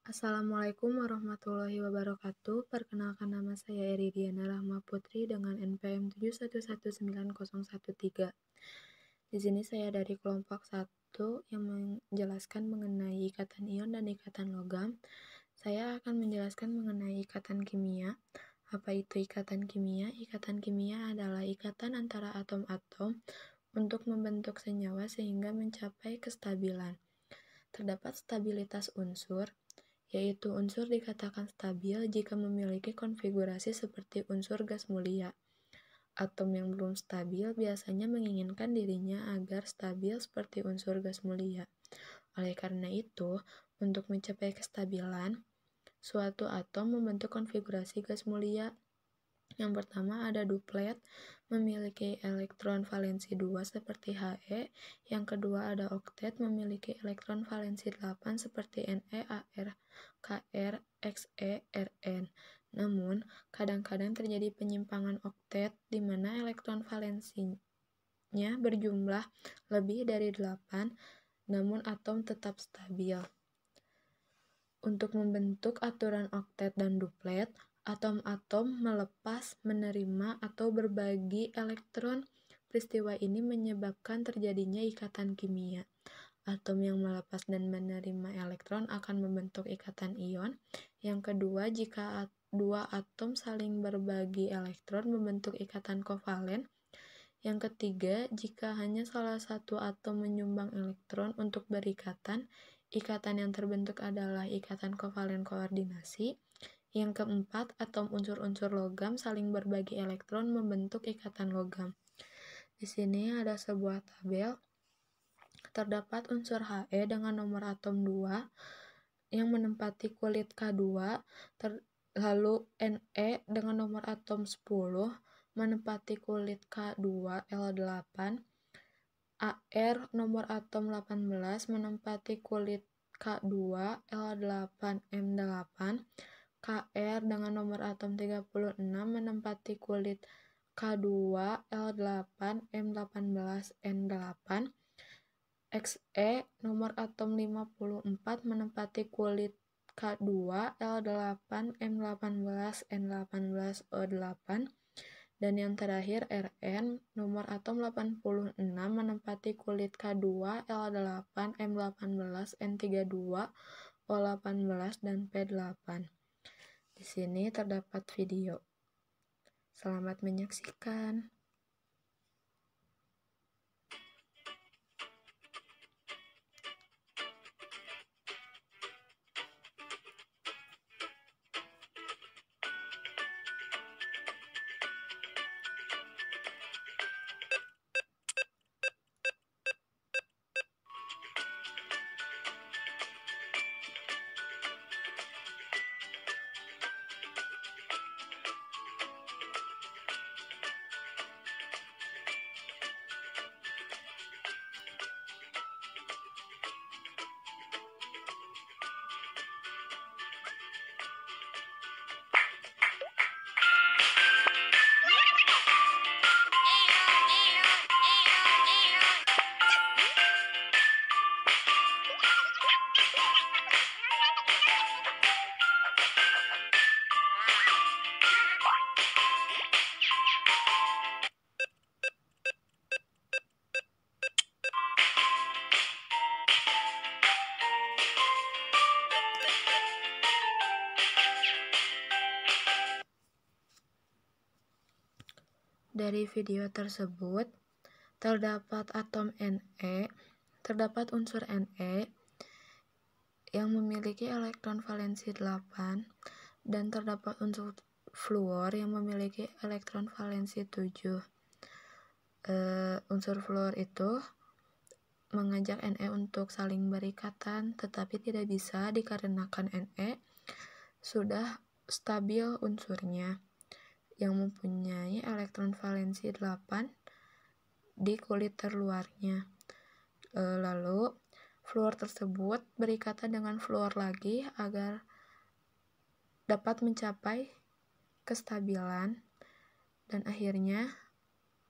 Assalamualaikum warahmatullahi wabarakatuh. Perkenalkan nama saya Eridiana Rahma Putri dengan NPM 7119013. Di sini saya dari kelompok 1 yang menjelaskan mengenai ikatan ion dan ikatan logam. Saya akan menjelaskan mengenai ikatan kimia. Apa itu ikatan kimia? Ikatan kimia adalah ikatan antara atom-atom untuk membentuk senyawa sehingga mencapai kestabilan. Terdapat stabilitas unsur, yaitu unsur dikatakan stabil jika memiliki konfigurasi seperti unsur gas mulia. Atom yang belum stabil biasanya menginginkan dirinya agar stabil seperti unsur gas mulia. Oleh karena itu, untuk mencapai kestabilan, suatu atom membentuk konfigurasi gas mulia. Yang pertama ada duplet, memiliki elektron valensi 2 seperti He. Yang kedua ada oktet, memiliki elektron valensi 8 seperti Ne, Ar, Kr, Xe, Rn. Namun, kadang-kadang terjadi penyimpangan oktet di mana elektron valensinya berjumlah lebih dari 8, namun atom tetap stabil. Untuk membentuk aturan oktet dan duplet, atom-atom melepas, menerima, atau berbagi elektron. Peristiwa ini menyebabkan terjadinya ikatan kimia. Atom yang melepas dan menerima elektron akan membentuk ikatan ion. Yang kedua, jika dua atom saling berbagi elektron membentuk ikatan kovalen. Yang ketiga, jika hanya salah satu atom menyumbang elektron untuk berikatan, ikatan yang terbentuk adalah ikatan kovalen koordinasi. Yang keempat, atom unsur-unsur logam saling berbagi elektron membentuk ikatan logam. Di sini ada sebuah tabel. Terdapat unsur He dengan nomor atom 2 yang menempati kulit K2, lalu Ne dengan nomor atom 10 menempati kulit K2 L8, Ar nomor atom 18 menempati kulit K2 L8 M8, Kr dengan nomor atom 36 menempati kulit K2 L8 M18 N8, Xe nomor atom 54 menempati kulit K2 L8 M18 N18 O8, dan yang terakhir Rn nomor atom 86 menempati kulit K2 L8 M18 N32 O18 dan P8. Di sini terdapat video. Selamat menyaksikan. Dari video tersebut, terdapat atom Ne, terdapat unsur Ne yang memiliki elektron valensi 8, dan terdapat unsur fluor yang memiliki elektron valensi 7. Unsur fluor itu mengajak Ne untuk saling berikatan, tetapi tidak bisa dikarenakan Ne sudah stabil unsurnya yang mempunyai elektron valensi 8 di kulit terluarnya. Lalu fluor tersebut berikatan dengan fluor lagi agar dapat mencapai kestabilan, dan akhirnya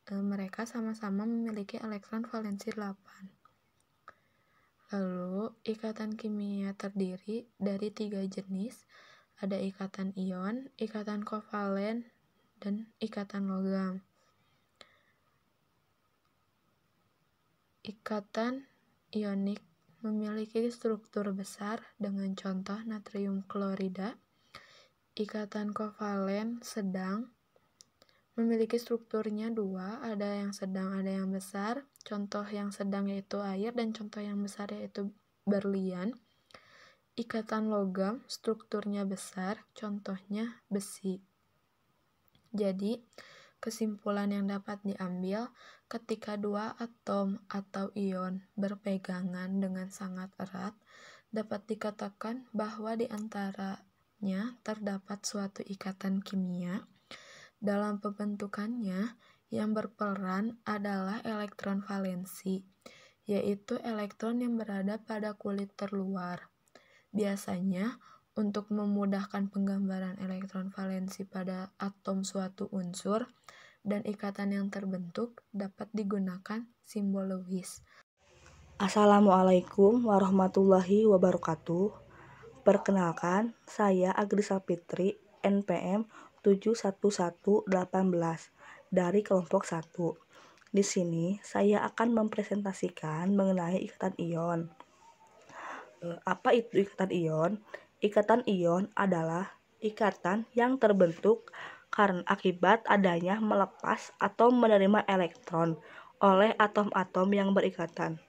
mereka sama-sama memiliki elektron valensi 8. Lalu, ikatan kimia terdiri dari 3 jenis, ada ikatan ion, ikatan kovalen, dan ikatan logam. Ikatan ionik memiliki struktur besar dengan contoh natrium klorida. Ikatan kovalen sedang memiliki strukturnya dua, ada yang sedang, ada yang besar. Contoh yang sedang yaitu air dan contoh yang besar yaitu berlian. Ikatan logam strukturnya besar, contohnya besi. Jadi, kesimpulan yang dapat diambil ketika dua atom atau ion berpegangan dengan sangat erat, dapat dikatakan bahwa di antaranya terdapat suatu ikatan kimia. Dalam pembentukannya, yang berperan adalah elektron valensi, yaitu elektron yang berada pada kulit terluar. Biasanya, untuk memudahkan penggambaran elektron valensi pada atom suatu unsur dan ikatan yang terbentuk dapat digunakan simbol Lewis. Assalamualaikum warahmatullahi wabarakatuh. Perkenalkan, saya Agrisa Fitri, NPM 71118 dari kelompok 1. Di sini saya akan mempresentasikan mengenai ikatan ion. Apa itu ikatan ion? Ikatan ion adalah ikatan yang terbentuk karena akibat adanya melepas atau menerima elektron oleh atom-atom yang berikatan.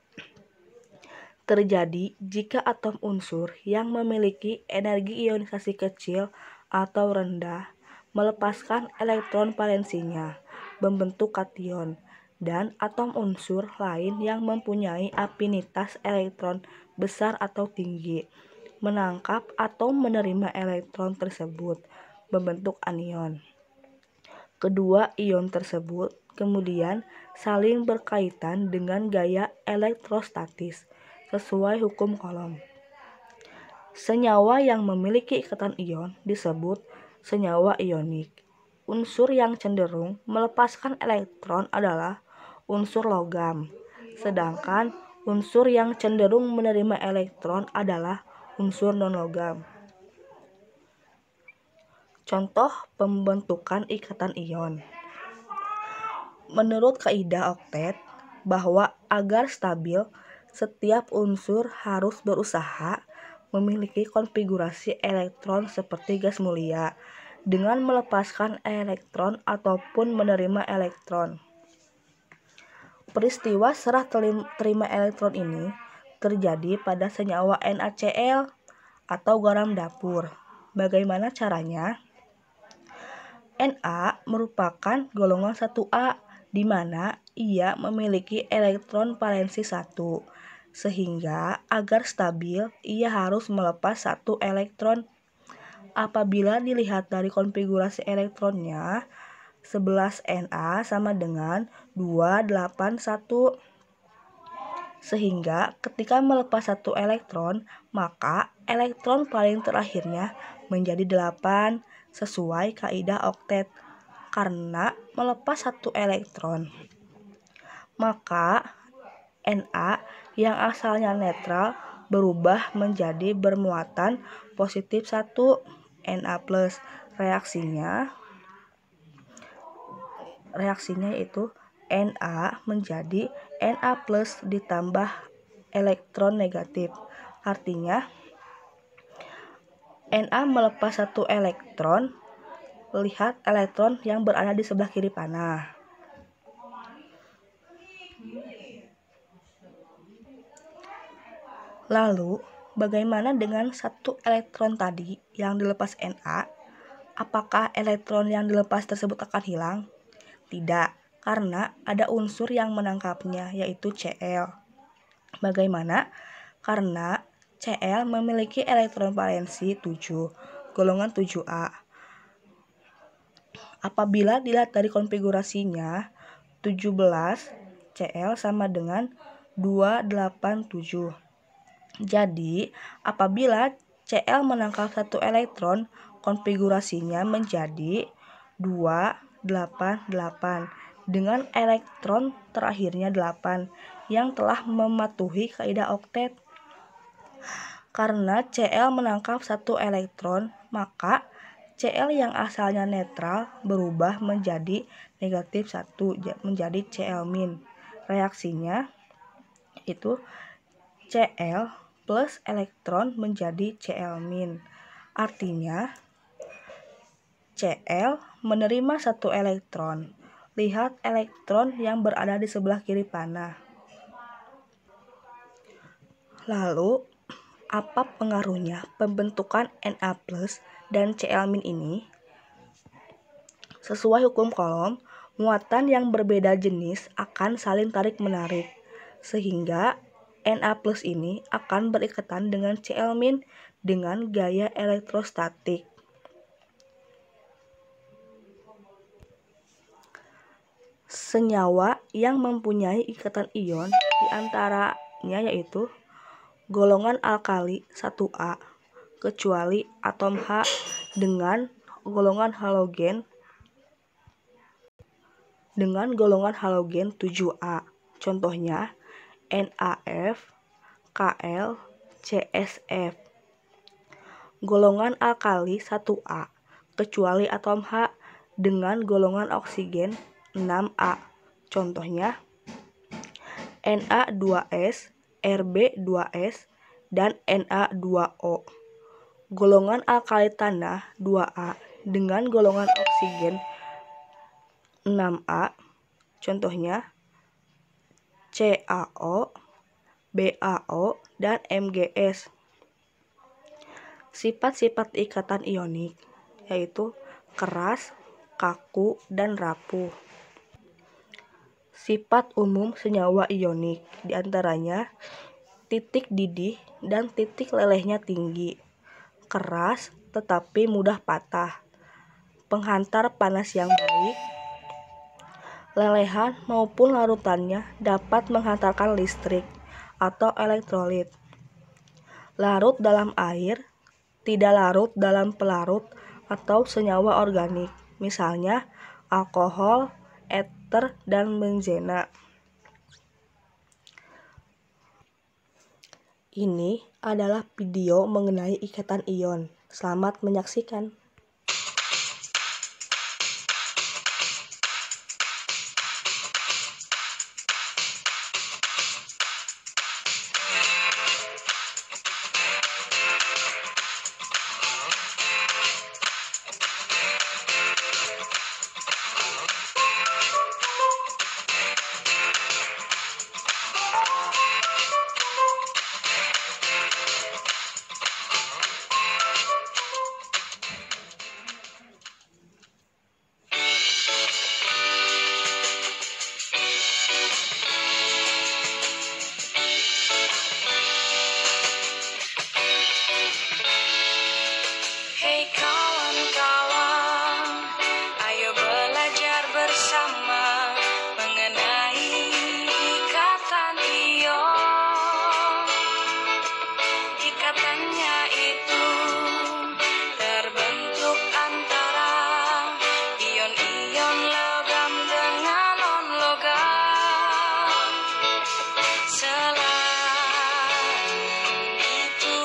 Terjadi jika atom unsur yang memiliki energi ionisasi kecil atau rendah melepaskan elektron valensinya, membentuk kation, dan atom unsur lain yang mempunyai afinitas elektron besar atau tinggi menangkap atau menerima elektron tersebut, membentuk anion. Kedua ion tersebut kemudian saling berkaitan dengan gaya elektrostatis sesuai hukum Coulomb. Senyawa yang memiliki ikatan ion disebut senyawa ionik. Unsur yang cenderung melepaskan elektron adalah unsur logam, sedangkan unsur yang cenderung menerima elektron adalah unsur non-logam. Contoh pembentukan ikatan ion. Menurut kaidah oktet, bahwa agar stabil, setiap unsur harus berusaha memiliki konfigurasi elektron seperti gas mulia, dengan melepaskan elektron ataupun menerima elektron. Peristiwa serah terima elektron ini terjadi pada senyawa NaCl atau garam dapur. Bagaimana caranya? Na merupakan golongan 1A, di mana ia memiliki elektron valensi 1, sehingga agar stabil ia harus melepas 1 elektron. Apabila dilihat dari konfigurasi elektronnya, 11 Na sama dengan 281. Sehingga ketika melepas 1 elektron, maka elektron paling terakhirnya menjadi 8 sesuai kaidah oktet. Karena melepas 1 elektron, maka Na yang asalnya netral berubah menjadi bermuatan positif 1, Na+. Reaksinya yaitu Na menjadi Na+ ditambah elektron negatif. Artinya Na melepas 1 elektron. Lihat elektron yang berada di sebelah kiri panah. Lalu, bagaimana dengan 1 elektron tadi yang dilepas Na? Apakah elektron yang dilepas tersebut akan hilang? Tidak, karena ada unsur yang menangkapnya, yaitu Cl. Bagaimana? Karena Cl memiliki elektron valensi 7, golongan 7A. Apabila dilihat dari konfigurasinya, 17 Cl sama dengan 287. Jadi, apabila Cl menangkap 1 elektron, konfigurasinya menjadi 288 dengan elektron terakhirnya 8 yang telah mematuhi kaidah oktet. Karena Cl menangkap satu elektron, maka Cl yang asalnya netral berubah menjadi negatif 1, menjadi Cl-. Reaksinya itu Cl plus elektron menjadi Cl-. Artinya Cl menerima satu elektron. Lihat elektron yang berada di sebelah kiri panah. Lalu, apa pengaruhnya pembentukan Na+ dan Cl- ini? Sesuai hukum Coulomb, muatan yang berbeda jenis akan saling tarik-menarik, sehingga Na+ ini akan berikatan dengan Cl- dengan gaya elektrostatik. Senyawa yang mempunyai ikatan ion diantaranya yaitu golongan alkali 1A, kecuali atom H dengan golongan halogen 7A. Contohnya NaF, Kl, CsF. Golongan alkali 1A, kecuali atom H dengan golongan oksigen 6A. Contohnya Na2S, Rb2S, dan Na2O. Golongan alkali tanah 2A dengan golongan oksigen 6A. Contohnya CaO, BaO, dan Mgs. Sifat-sifat ikatan ionik yaitu keras, kaku, dan rapuh. Sifat umum senyawa ionik diantaranya titik didih dan titik lelehnya tinggi, keras tetapi mudah patah, penghantar panas yang baik, lelehan maupun larutannya dapat menghantarkan listrik atau elektrolit, larut dalam air, tidak larut dalam pelarut atau senyawa organik, misalnya alkohol, eter, dan benzena. Ini adalah video mengenai ikatan ion. Selamat menyaksikan. Hey kawan-kawan, ayo belajar bersama mengenai ikatan ion. Ikatannya itu terbentuk antara ion-ion logam dengan non-logam. Selain itu,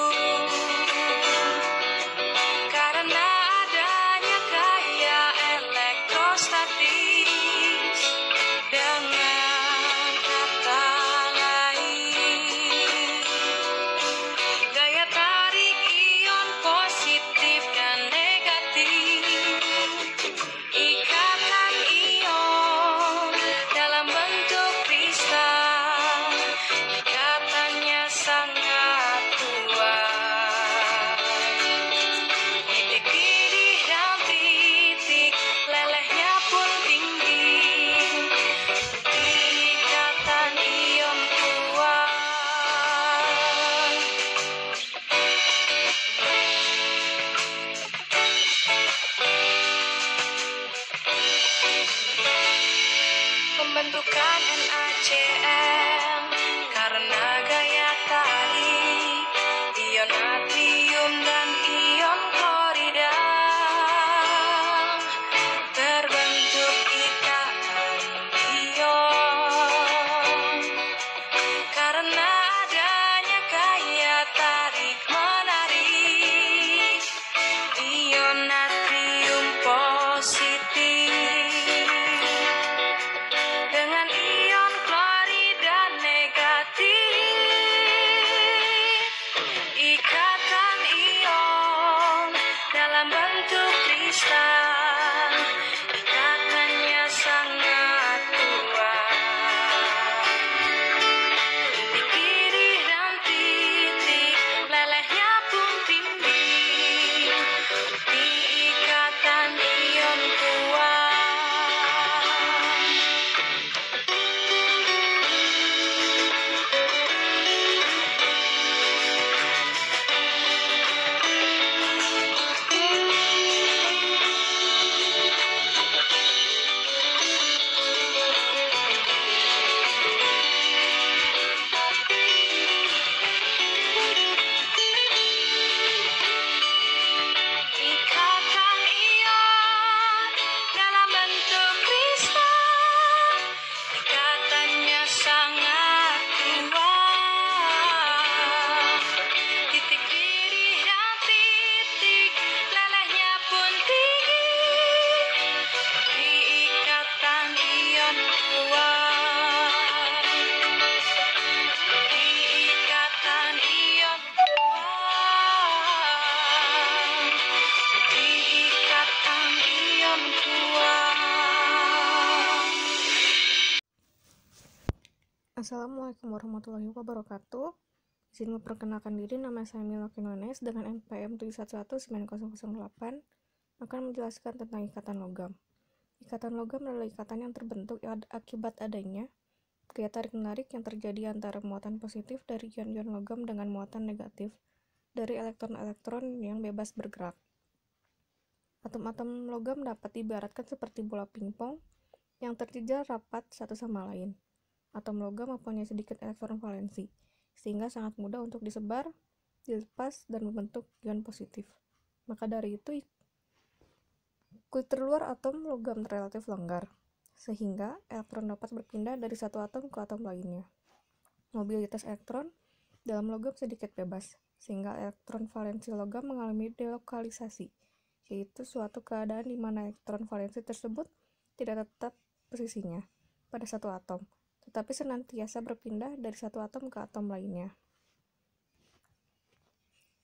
karena adanya gaya elektrostatis, dengan kata lain, gaya tarik ion positif dan negatif, ikatan ion dalam bentuk kristal, ikatannya sangat kuat. Titik didih dan titik lelehnya pun tinggi, ikatan ion kuat. Pembentukan NaCl karena gaya tarik ion natrium dan ion klorida, terbentuk ikatan ion karena adanya gaya tarik kristal, ikatannya sangat kuat. Titik kiri dan titik lelehnya pun tinggi, bukti ikatan ion kuat. Ikatan ion dalam bentuk kristal, ikatannya sangat kuat. Titik kiri dan titik lelehnya pun tinggi, bukti ikatan ion kuat. Bukti ikatan ion kuat. Bukti ikatan ion kuat. Assalamualaikum warahmatullahi wabarakatuh. Izin memperkenalkan diri, nama saya Mila Kinones dengan NPM 7119008 akan menjelaskan tentang ikatan logam. Ikatan logam adalah ikatan yang terbentuk akibat adanya gaya tarik-menarik yang terjadi antara muatan positif dari ion-ion logam dengan muatan negatif dari elektron-elektron yang bebas bergerak. Atom-atom logam dapat diibaratkan seperti bola pingpong yang terjejar rapat satu sama lain. Atom logam mempunyai sedikit elektron valensi, sehingga sangat mudah untuk disebar, dilepas, dan membentuk ion positif. Maka dari itu, kulit terluar atom logam relatif longgar, sehingga elektron dapat berpindah dari satu atom ke atom lainnya. Mobilitas elektron dalam logam sedikit bebas, sehingga elektron valensi logam mengalami delokalisasi, yaitu suatu keadaan di mana elektron valensi tersebut tidak tetap posisinya pada satu atom, tetapi senantiasa berpindah dari satu atom ke atom lainnya.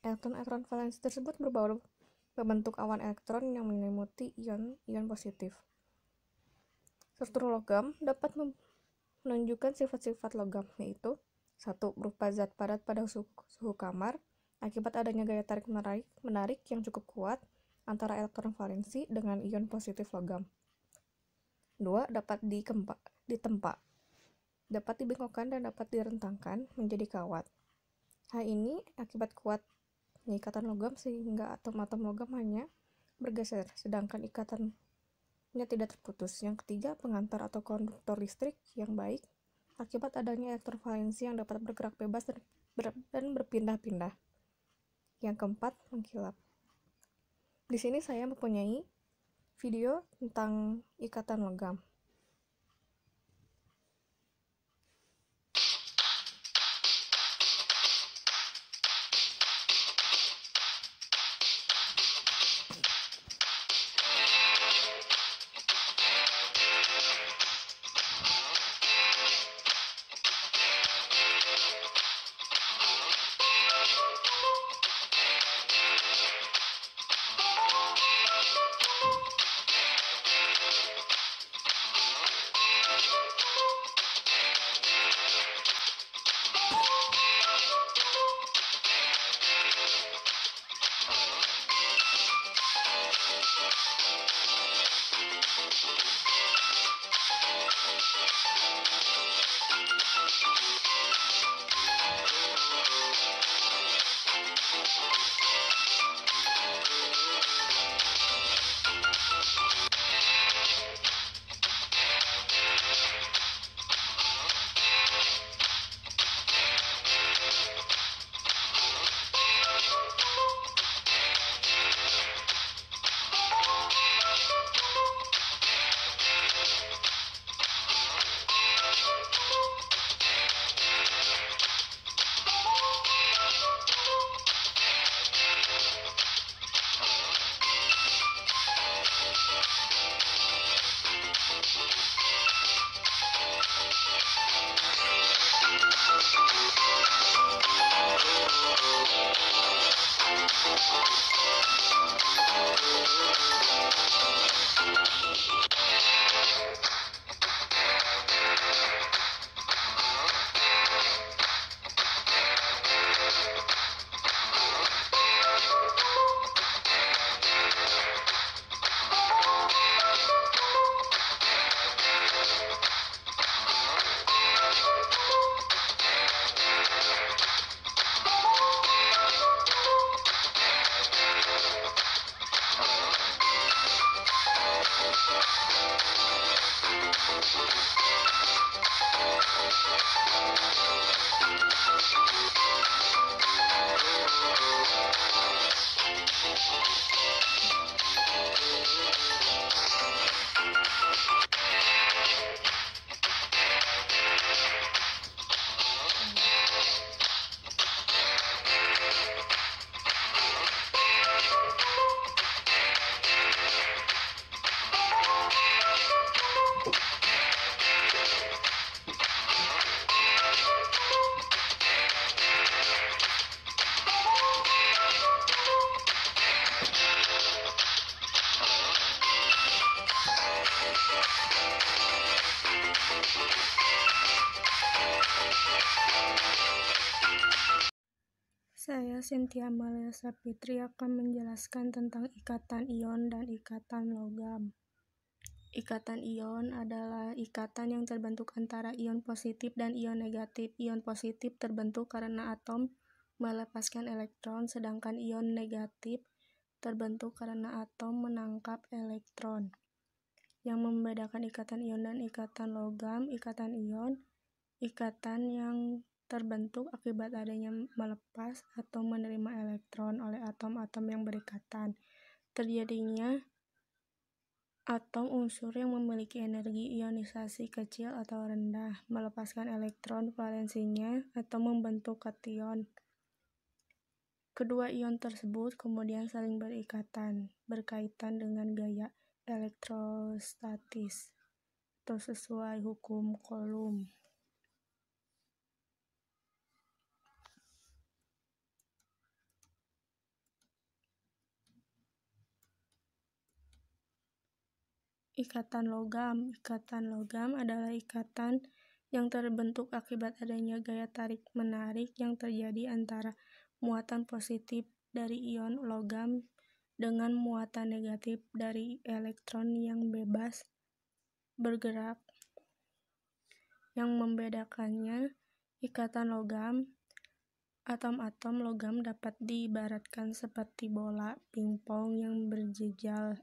Elektron-elektron valensi tersebut berbentuk awan elektron yang menyelimuti ion positif. Struktur logam dapat menunjukkan sifat-sifat logam, yaitu 1. Berupa zat padat pada suhu kamar, akibat adanya gaya tarik-menarik yang cukup kuat antara elektron valensi dengan ion positif logam. 2. Dapat ditempa, dapat dibengkokkan dan dapat direntangkan menjadi kawat. Hal ini akibat kuatnya ikatan logam sehingga atom-atom logam hanya bergeser, sedangkan ikatannya tidak terputus. Yang ketiga, pengantar atau konduktor listrik yang baik akibat adanya elektron valensi yang dapat bergerak bebas dan berpindah-pindah. Yang keempat, mengkilap. Di sini saya mempunyai video tentang ikatan logam. Saya Cynthia Amalia Sapitri akan menjelaskan tentang ikatan ion dan ikatan logam. Ikatan ion adalah ikatan yang terbentuk antara ion positif dan ion negatif. Ion positif terbentuk karena atom melepaskan elektron, sedangkan ion negatif terbentuk karena atom menangkap elektron. Yang membedakan ikatan ion dan ikatan logam, ikatan ion, ikatan yang terbentuk akibat adanya melepas atau menerima elektron oleh atom-atom yang berikatan. Terjadinya atom unsur yang memiliki energi ionisasi kecil atau rendah, melepaskan elektron valensinya atau membentuk kation. Kedua ion tersebut kemudian saling berikatan, berkaitan dengan gaya elektrostatis atau sesuai hukum Coulomb. Ikatan logam. Ikatan logam adalah ikatan yang terbentuk akibat adanya gaya tarik-menarik yang terjadi antara muatan positif dari ion logam dengan muatan negatif dari elektron yang bebas bergerak. Yang membedakannya, ikatan logam, atom-atom logam dapat diibaratkan seperti bola pingpong yang berjejal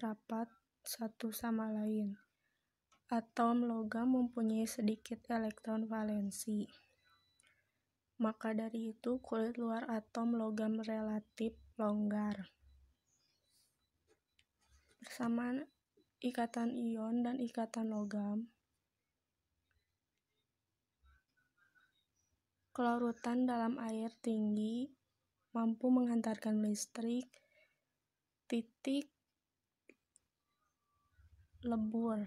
rapat satu sama lain. Atom logam mempunyai sedikit elektron valensi. Maka dari itu, kulit luar atom logam relatif longgar. Persamaan ikatan ion dan ikatan logam. Kelarutan dalam air tinggi mampu menghantarkan listrik, titik lebur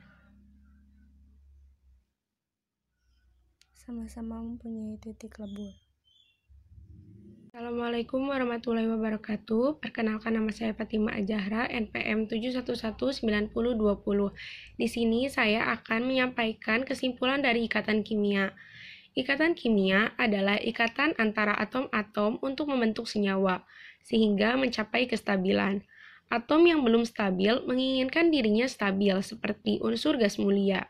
sama-sama mempunyai titik lebur. Assalamualaikum warahmatullahi wabarakatuh. Perkenalkan, nama saya Fatima Azahra, NPM 7119020. Di sini saya akan menyampaikan kesimpulan dari ikatan kimia. Ikatan kimia adalah ikatan antara atom-atom untuk membentuk senyawa, sehingga mencapai kestabilan. Atom yang belum stabil menginginkan dirinya stabil seperti unsur gas mulia.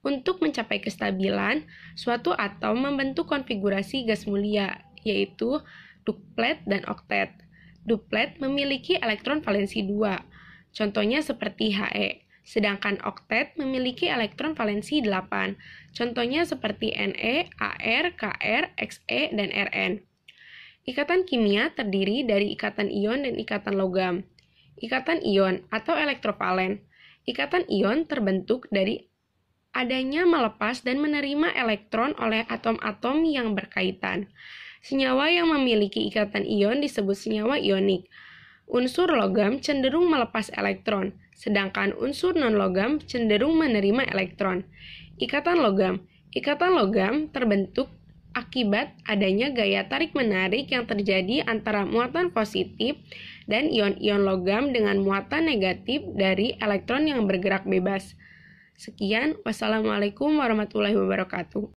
Untuk mencapai kestabilan, suatu atom membentuk konfigurasi gas mulia, yaitu duplet dan oktet. Duplet memiliki elektron valensi 2, contohnya seperti He, sedangkan oktet memiliki elektron valensi 8, contohnya seperti Ne, Ar, Kr, Xe, dan Rn. Ikatan kimia terdiri dari ikatan ion dan ikatan logam. Ikatan ion atau elektrovalen. Ikatan ion terbentuk dari adanya melepas dan menerima elektron oleh atom-atom yang berkaitan. Senyawa yang memiliki ikatan ion disebut senyawa ionik. Unsur logam cenderung melepas elektron, sedangkan unsur non-logam cenderung menerima elektron. Ikatan logam. Ikatan logam terbentuk akibat adanya gaya tarik-menarik yang terjadi antara muatan positif dan ion-ion logam dengan muatan negatif dari elektron yang bergerak bebas. Sekian, wassalamualaikum warahmatullahi wabarakatuh.